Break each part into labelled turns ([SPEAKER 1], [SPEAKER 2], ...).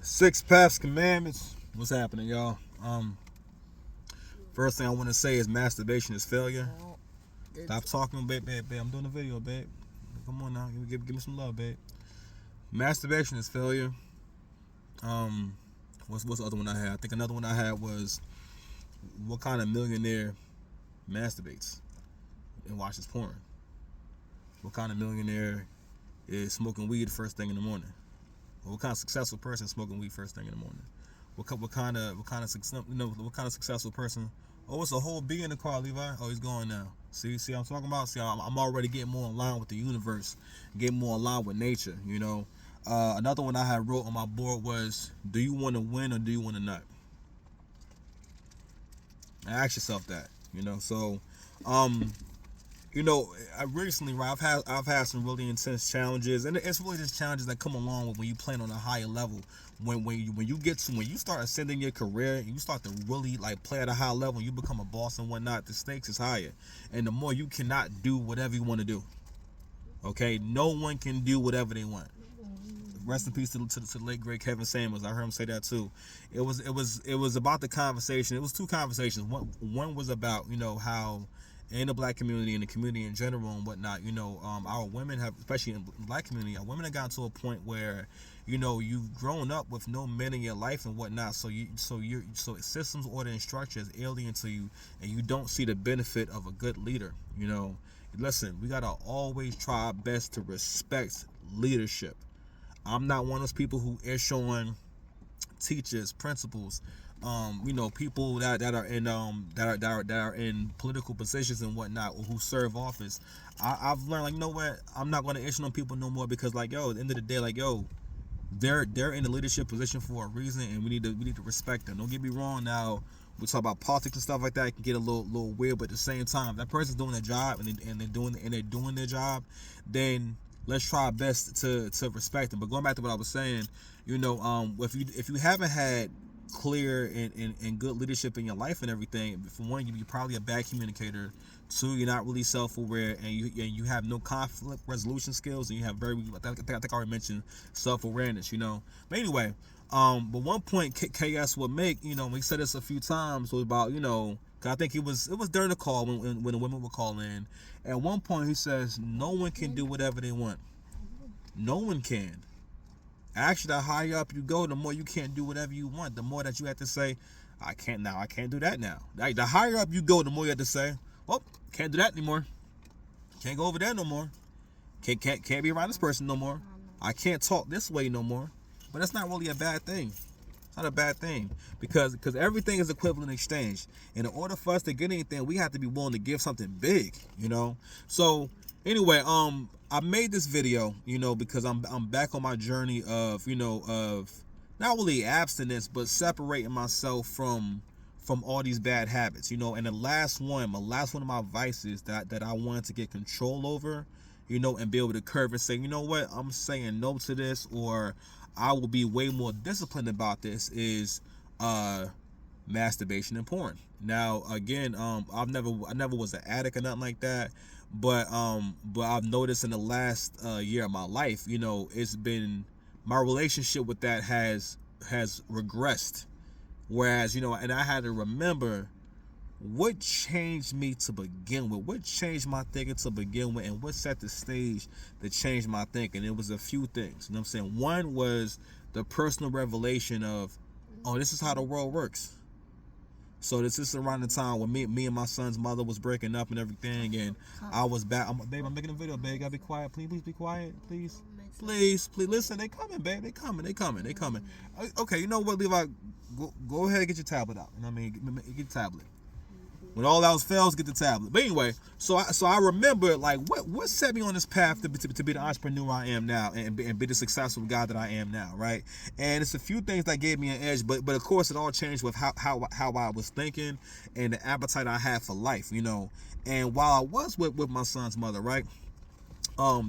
[SPEAKER 1] Six Paths Commandments. What's happening, y'all? First thing I want to say is masturbation is failure. Stop talking, babe. I'm doing a video, babe. Come on now, give me some love, babe. Masturbation is failure. What's the other one I had? I think another one I had was what kind of millionaire masturbates and watches porn? What kind of millionaire is smoking weed first thing in the morning? What kind of successful person is smoking weed first thing in the morning? What kind of successful person? Oh, it's a whole bee in the car, Levi. Oh, he's going now. See what I'm talking about? See, I'm already getting more in line with the universe, getting more in line with nature. Another one I had wrote on my board was, do you want to win or do you want to not? Ask yourself that. I recently, right, I've had some really intense challenges, and it's really just challenges that come along with when you playing on a higher level. When you start ascending your career and you start to really like play at a high level, and you become a boss and whatnot, the stakes is higher, and the more you cannot do whatever you want to do. Okay, no one can do whatever they want. Rest in peace to the late great Kevin Samuels. I heard him say that too. It was about the conversation. It was two conversations. One was about how in the black community and the community in general and whatnot, our women have, especially in the black community, our women have gotten to a point where, you've grown up with no men in your life and whatnot, so systems, order, and structure is alien to you, and you don't see the benefit of a good leader. Listen, we gotta always try our best to respect leadership. I'm not one of those people who ish on teachers, principals, people that are in political positions and whatnot, or who serve office. I've learned, I'm not gonna issue on people no more, because at the end of the day, they're in the leadership position for a reason, and we need to respect them. Don't get me wrong. Now we talk about politics and stuff like that, it can get a little weird, but at the same time, that person's doing their job and they're doing their job, then let's try our best to respect them. But going back to what I was saying, if you haven't had clear and good leadership in your life and everything, for one, you're probably a bad communicator. Two, you're not really self-aware, and you have no conflict resolution skills, and you have I think I already mentioned self-awareness. But anyway, but one point KS would make, we said this a few times, was about, cause I think it was during the call when the women would call in. At one point he says, no one can do whatever they want. No one can. Actually, the higher up you go, the more you can't do whatever you want. The more that you have to say, I can't do that now. Like, the higher up you go, the more you have to say, well, can't do that anymore. Can't go over there no more. Can't be around this person no more. I can't talk this way no more. But that's not really a bad thing. It's not a bad thing, because everything is equivalent exchange. And in order for us to get anything, we have to be willing to give something big. So anyway, I made this video, because I'm back on my journey of not really abstinence, but separating myself from all these bad habits, and the last one of my vices that I wanted to get control over, and be able to curve and say, what, I'm saying no to this, or I will be way more disciplined about this, is masturbation and porn. Now, again, I never was an addict or nothing like that, but I've noticed in the last year of my life, it's been, my relationship with that has regressed. Whereas, and I had to remember what changed me to begin with, what changed my thinking to begin with, and what set the stage to change my thinking. It was a few things. What I'm saying? One was the personal revelation of, oh, this is how the world works. So this is around the time when me and my son's mother was breaking up and everything, and I was back. Babe, I'm making a video, babe. Gotta be quiet. Please be quiet. Please. Listen, they coming, babe. They coming. Okay, you know what, Levi? Go ahead and get your tablet out. Get your tablet. When all else fails, get the tablet. But anyway, so I remember, what set me on this path to be the entrepreneur I am now, and be the successful guy that I am now, right? And it's a few things that gave me an edge, but of course it all changed with how I was thinking and the appetite I had for life, And while I was with my son's mother, right,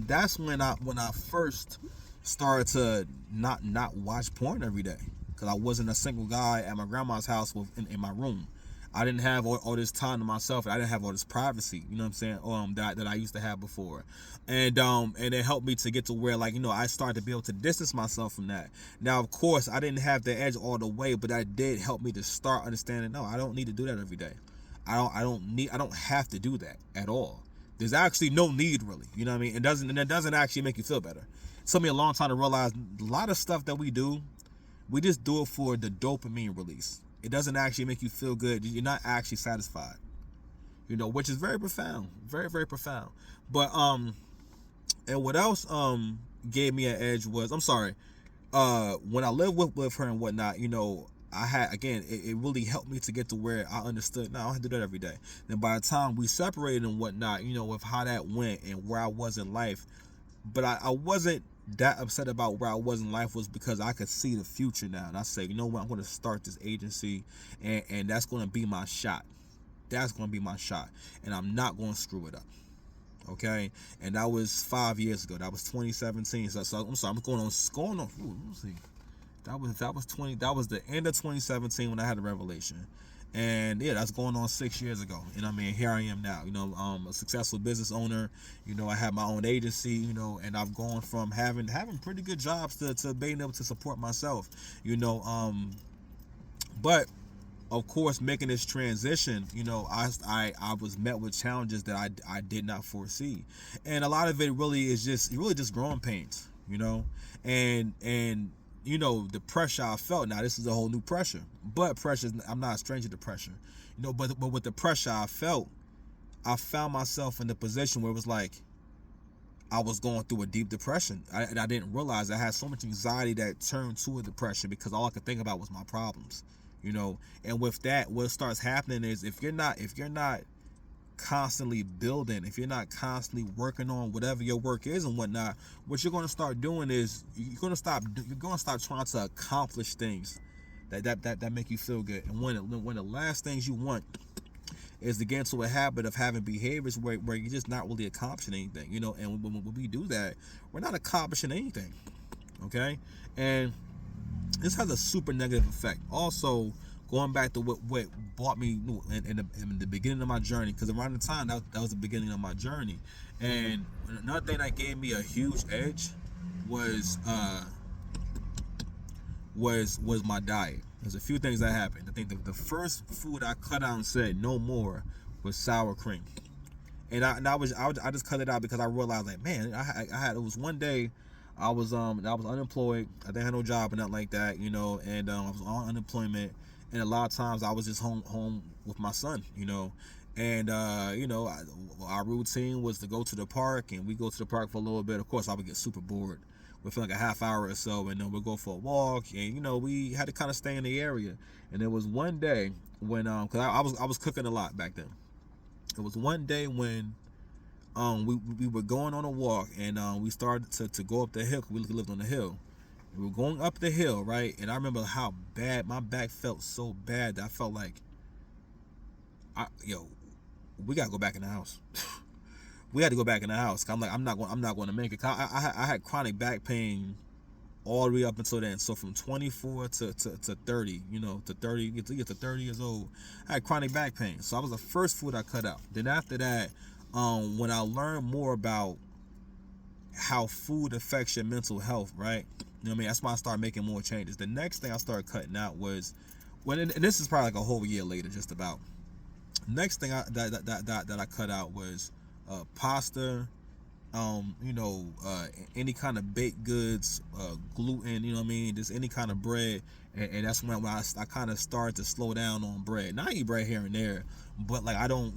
[SPEAKER 1] that's when I first started to not watch porn every day, because I wasn't a single guy at my grandma's house in my room. I didn't have all this time to myself, and I didn't have all this privacy, you know what I'm saying, that I used to have before. And it helped me to get to where, like, I started to be able to distance myself from that. Now, of course, I didn't have the edge all the way, but that did help me to start understanding, no, I don't need to do that every day. I don't have to do that at all. There's actually no need, really. You know what I mean? It doesn't actually make you feel better. It took me a long time to realize a lot of stuff that we do, we just do it for the dopamine release. It doesn't actually make you feel good. You're not actually satisfied. Which is very profound. Very, very profound. But and what else gave me an edge was, I'm sorry, when I lived with her and whatnot, I had, again, it really helped me to get to where I understood, no, I don't have to do that every day. Then by the time we separated and whatnot, with how that went and where I was in life, but I wasn't that upset about where I was in life, was because I could see the future now. And I say, you know what, I'm going to start this agency, and that's going to be my shot. That's going to be my shot. And I'm not going to screw it up. Okay? And that was 5 years ago. That was 2017. So I'm sorry, I'm going on, ooh, let's see. That was the end of 2017 when I had a revelation. And yeah, that's going on 6 years ago. And I mean, here I am now, a successful business owner. I have my own agency, and I've gone from having pretty good jobs to being able to support myself, but of course, making this transition, I was met with challenges that I did not foresee. And a lot of it really is just growing pains, and the pressure I felt. Now, this is a whole new pressure, but I'm not a stranger to pressure, but with the pressure I felt, I found myself in the position where it was like I was going through a deep depression, and I didn't realize I had so much anxiety that turned to a depression, because all I could think about was my problems, and with that, what starts happening is, if you're not constantly building, if you're not constantly working on whatever your work is and whatnot, what you're going to start doing is you're going to start trying to accomplish things that make you feel good. And when the last things you want is to get into a habit of having behaviors where you're just not really accomplishing anything, and when we do that, we're not accomplishing anything. Okay? And this has a super negative effect. Also, going back to what brought me in the beginning of my journey, because around the time that was the beginning of my journey, and another thing that gave me a huge edge was my diet. There's a few things that happened. I think the first food I cut out and said no more was sour cream, and I just cut it out because I realized, like, man, it was one day I was unemployed. I didn't have no job or nothing like that, and I was on unemployment. And a lot of times I was just home with my son, and our routine was to go to the park, and we go to the park for a little bit. Of course, I would get super bored within like a half hour or so, and then we'd go for a walk, and we had to kind of stay in the area. And there was one day when because I was cooking a lot back then. It was one day when we were going on a walk, and we started to go up the hill, because we lived on the hill. We were going up the hill, right? And I remember how bad my back felt, so bad that I felt like, we gotta go back in the house. We had to go back in the house. I'm like, I'm not going to make it. I had chronic back pain all the way up until then. So from 24 to 30, to 30, get to 30 years old, I had chronic back pain. So that was the first food I cut out. Then after that, when I learned more about how food affects your mental health, right? That's why I started making more changes. The next thing I started cutting out was, and this is probably like a whole year later, just about. Next thing that I cut out was pasta, any kind of baked goods, gluten, just any kind of bread. And that's when I kind of started to slow down on bread. Now I eat bread here and there, but like I don't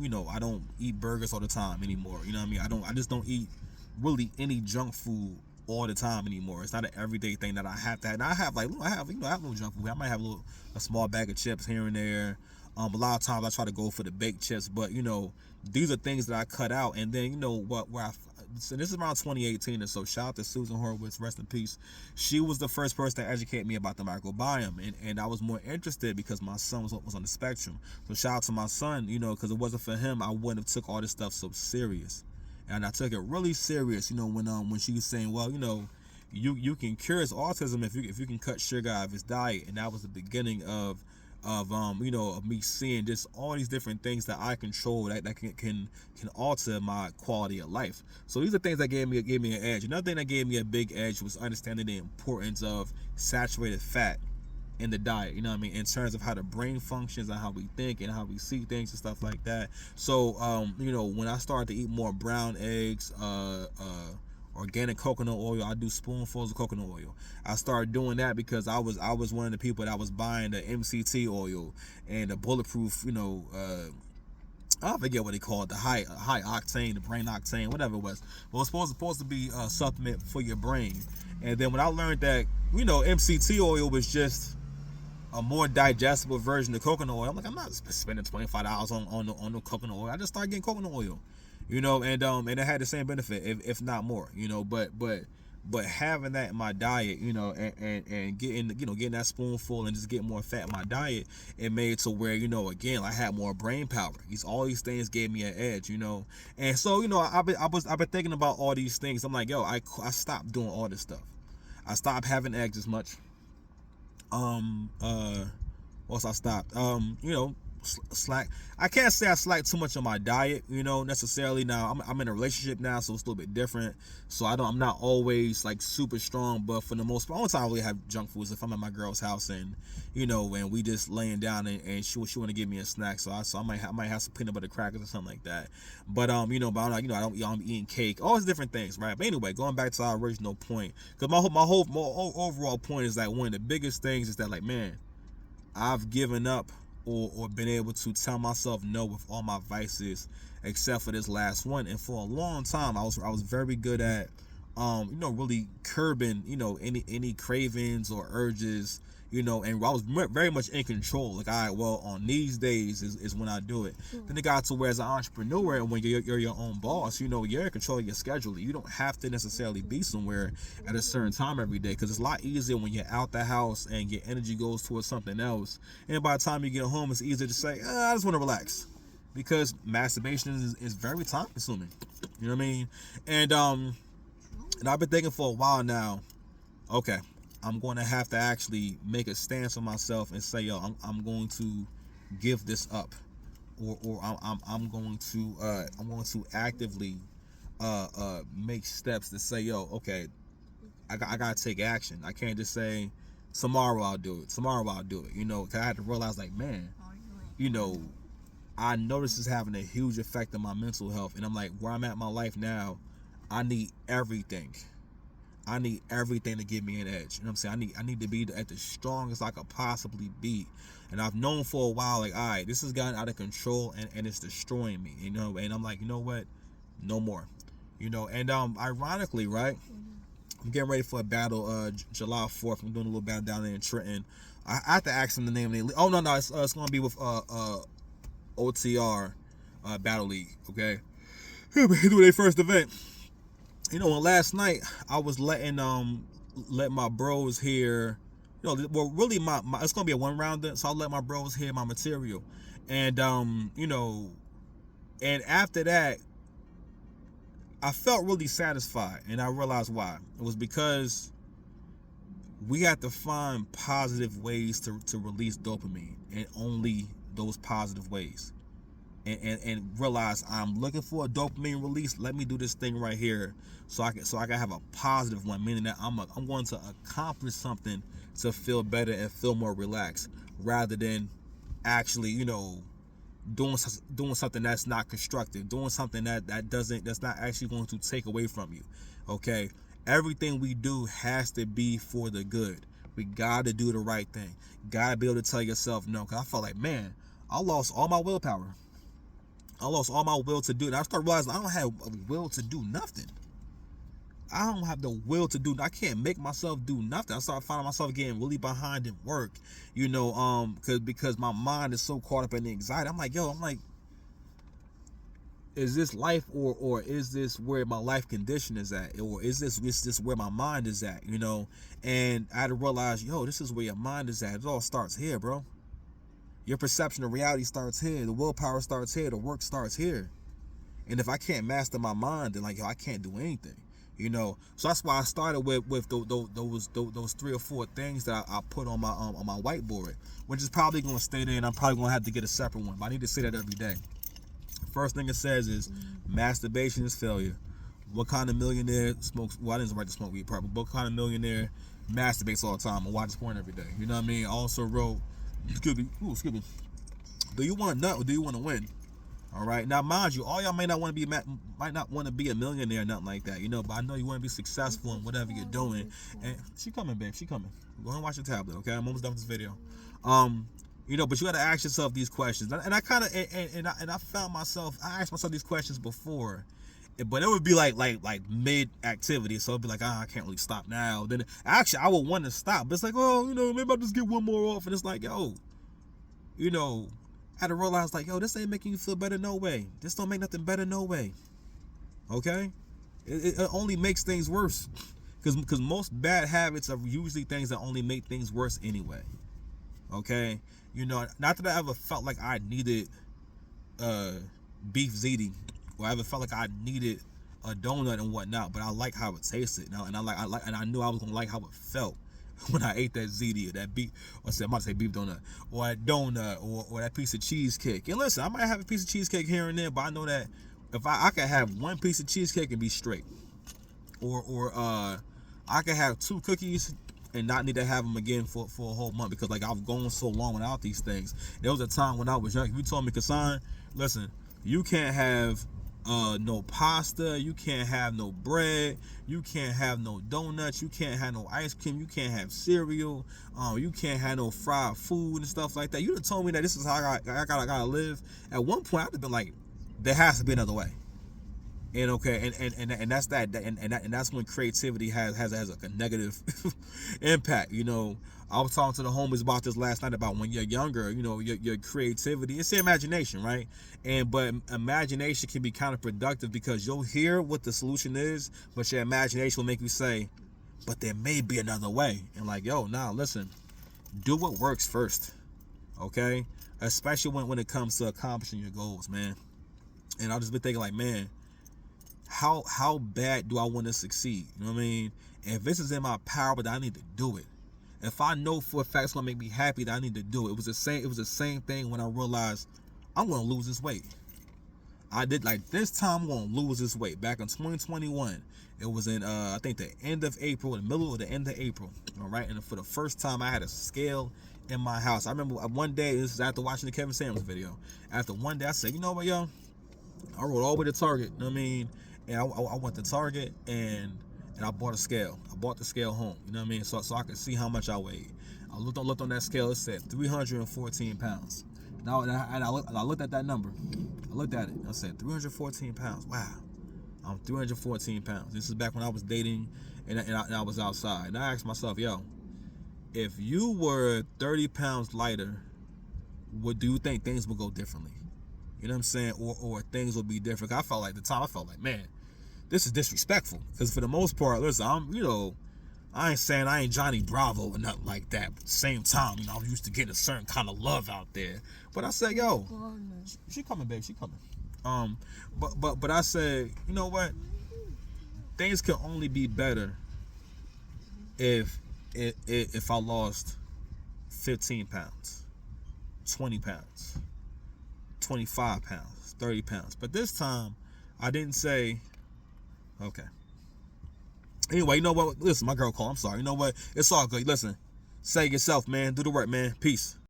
[SPEAKER 1] eat burgers all the time anymore. I just don't eat really any junk food all the time anymore. It's not an everyday thing that I have to have. And I have little junk food. I might have a small bag of chips here and there. A lot of times I try to go for the baked chips, but these are things that I cut out. And then so this is around 2018 or so. Shout out to Susan Horowitz, rest in peace. She was the first person to educate me about the microbiome, and I was more interested because my son was on the spectrum. So shout out to my son, because it wasn't for him, I wouldn't have took all this stuff so serious. And I took it really serious, when she was saying, well, you can cure his autism if you can cut sugar out of his diet. And that was the beginning of of me seeing just all these different things that I control that can alter my quality of life. So these are things that gave me an edge. Another thing that gave me a big edge was understanding the importance of saturated fat in the diet, you know what I mean, in terms of how the brain functions and how we think and how we see things and stuff like that. So when I started to eat more brown eggs, organic coconut oil, I do spoonfuls of coconut oil. I started doing that because I was one of the people that was buying the MCT oil and the bulletproof, I forget what they call it, the high octane, the brain octane, whatever it was. Well, it's supposed to be a supplement for your brain. And then when I learned that, MCT oil was just a more digestible version of coconut oil, I'm like, I'm not spending $25 on the coconut oil. I just started getting coconut oil, and it had the same benefit, if not more, but having that in my diet, and getting that spoonful and just getting more fat in my diet, it made to where, again, I had more brain power. All these things gave me an edge, and so, I've been thinking about all these things. I'm like, yo, I stopped doing all this stuff. I stopped having eggs as much. Once I stopped, slack. I can't say I slacked too much on my diet, necessarily. Now I'm in a relationship now, so it's a little bit different. So I'm not always like super strong, but for the most part, only time I really have junk foods if I'm at my girl's house and and we just laying down and she want to give me a snack. So I might have some peanut butter crackers or something like that. But I'm like, I'm eating cake, all these different things, right? But anyway, going back to our original point, because my overall point is that one of the biggest things is that, like, man, I've given up or been able to tell myself no with all my vices except for this last one. And for a long time I was very good at really curbing any cravings or urges, and I was very much in control. Like, on these days is when I do it. Then it got to where, as an entrepreneur and when you're your own boss, you're in control of your schedule. You don't have to necessarily be somewhere at a certain time every day, because it's a lot easier when you're out the house and your energy goes towards something else. And by the time you get home, it's easier to say, I just want to relax, because masturbation is very time consuming. You know what I mean? And I've been thinking for a while now, okay, I'm going to have to actually make a stance on myself and say, yo, I'm going to give this up, or I'm going to actively make steps to say, yo, okay, I gotta take action. I can't just say tomorrow I'll do it. Cause I had to realize, like, man, I know this is having a huge effect on my mental health, and I'm like, where I'm at in my life now, I need everything. I need everything to give me an edge. You know what I'm saying? I need to be at the strongest I could possibly be. And I've known for a while, like, all right, this has gotten out of control and it's destroying me, and I'm like, you know what? No more. And ironically, right? I'm getting ready for a battle July 4th. I'm doing a little battle down there in Trenton. I have to ask them the name of the league. Oh, no, it's going to be with OTR Battle League, okay? They do their first event. And last night I was letting my bros hear, really my it's gonna be a one rounder, so I'll let my bros hear my material, and and after that I felt really satisfied, and I realized why. It was because we have to find positive ways to release dopamine, and only those positive ways. And realize I'm looking for a dopamine release. Let me do this thing right here, so I can have a positive one, meaning that I'm going to accomplish something to feel better and feel more relaxed, rather than actually doing something that's not constructive, doing something that's not actually going to take away from you. Okay, everything we do has to be for the good. We gotta do the right thing. Gotta be able to tell yourself no. Cause I felt like, man, I lost all my willpower. I lost all my will to do it. I started realizing I don't have a will to do nothing. I don't have the will to do. I can't make myself do nothing. I started finding myself getting really behind in work, because my mind is so caught up in the anxiety. I'm like, is this life or is this where my life condition is at, or is this where my mind is at? And I had to realize, this is where your mind is at. It all starts here, bro. Your perception of reality starts here. The willpower starts here. The work starts here. And if I can't master my mind, then I can't do anything. So that's why I started with those 3 or 4 things that I put on my whiteboard, which is probably going to stay there, and I'm probably going to have to get a separate one, but I need to say that every day. First thing it says is masturbation is failure. What kind of millionaire smokes? Well, I didn't write the smoke weed part, but what kind of millionaire masturbates all the time and watches porn every day? You know what I mean? I also wrote, excuse me, do you want to nut or do you want to win? All right. Now, mind you, all y'all might not want to be a millionaire or nothing like that, but I know you want to be successful in whatever you're doing. And she coming, babe. She coming. Go ahead and watch your tablet, okay? I'm almost done with this video. But you got to ask yourself these questions. And I kind of and I found myself, I asked myself these questions before, but it would be like mid activity, so it'd be like, I can't really stop now. Then actually I would want to stop, but it's like, maybe I'll just get one more off, and it's like, I had to realize, like, this ain't making you feel better, no way. This don't make nothing better, no way. Okay? It only makes things worse. Because most bad habits are usually things that only make things worse anyway. Okay? Not that I ever felt like I needed beef ziti, or I ever felt like I needed a donut and whatnot, but I like how it tasted. And I knew I was gonna like how it felt when I ate that ziti or that beef, I'm about to say beef donut, or that donut, or that piece of cheesecake. And listen, I might have a piece of cheesecake here and there, but I know that if I can have one piece of cheesecake and be straight, or I can have 2 cookies and not need to have them again for a whole month, because like I've gone so long without these things. There was a time when I was young, if you told me, Kassan, listen, you can't have no pasta, you can't have no bread, you can't have no donuts, you can't have no ice cream, you can't have cereal, you can't have no fried food and stuff like that. You done told me that this is how I gotta live. At one point I'd have been like, there has to be another way. And okay, and that's that, and that's when creativity has a negative impact. I was talking to the homies about this last night, about when you're younger, your creativity, it's the imagination, right? But imagination can be counterproductive, because you'll hear what the solution is, but your imagination will make you say, but there may be another way. And like, listen, do what works first, okay? Especially when it comes to accomplishing your goals, man. And I'll just be thinking, like, man, how bad do I want to succeed? You know what I mean? If this is in my power, but I need to do it. If I know for a fact it's gonna make me happy, that I need to do it. It was the same thing when I realized I'm gonna lose this weight. I did, like, this time I'm gonna lose this weight. Back in 2021, it was in I think the end of April, the middle of the end of April. All right, and for the first time I had a scale in my house. I remember one day, this is after watching the Kevin Samuels video. After one day, I said, you know what, yo? I rode all the way to Target. You know what I mean? And I went to Target and I bought a scale. I bought the scale home. You know what I mean? So I could see how much I weighed. I looked on that scale. It said 314 pounds. Now, and I looked at that number. I looked at it. I said 314 pounds. Wow, I'm 314 pounds. This is back when I was dating and I was outside. And I asked myself, yo, if you were 30 pounds lighter, do you think things would go differently? You know what I'm saying? Or things will be different. I felt like, man, this is disrespectful. Because for the most part, listen, I ain't saying I ain't Johnny Bravo or nothing like that. But at the same time, I'm used to getting a certain kind of love out there. But I said, yo, she coming, babe, she coming. But I said, you know what? Things can only be better if I lost 15 pounds, 20 pounds, 25 pounds, 30 pounds. But this time, I didn't say, okay. Anyway, you know what? Listen, my girl called. I'm sorry. You know what? It's all good. Listen, say it yourself, man. Do the work, man. Peace.